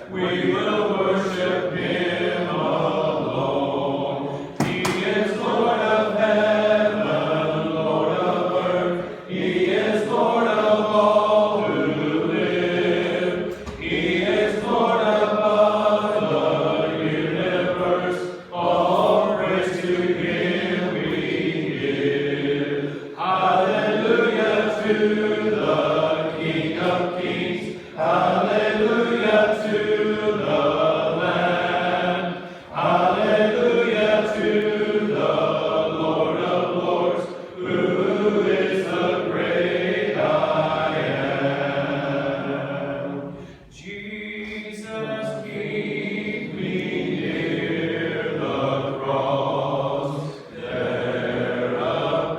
We will worship him alone. He is Lord of heaven, Lord of earth. He is Lord of all who live. He is Lord above the universe. All praise to him we give. Hallelujah to the King of Kings. Hallelujah to the Lamb. Hallelujah to the Lord of Lords, who is the great I am. Jesus, keep me near the cross, there a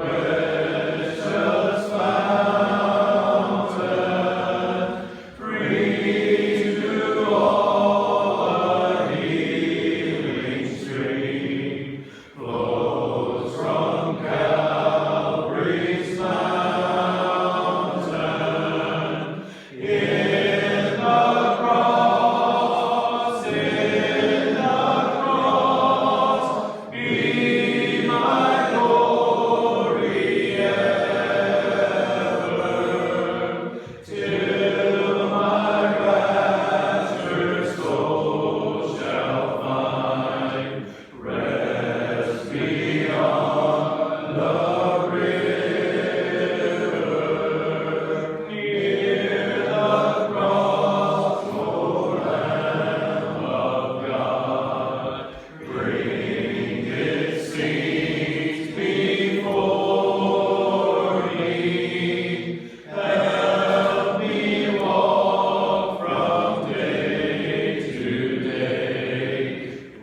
precious fountain, free to all a healing stream, flows from Calvary's mountain. In the cross, be my glory ever, till my raptured soul shall find rest beyond the river. Near the cross, O Lamb of God, bring its saints before me. Help me walk from day to day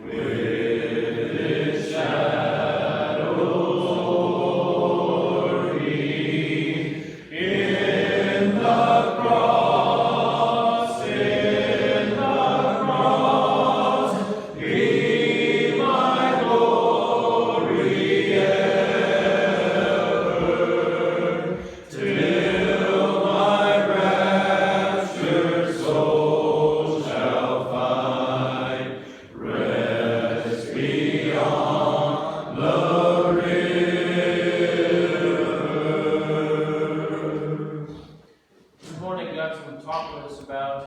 with its shadows o'er me. In the cross, be my glory ever, till my raptured soul shall find rest beyond the river. This morning, God, some talk with us about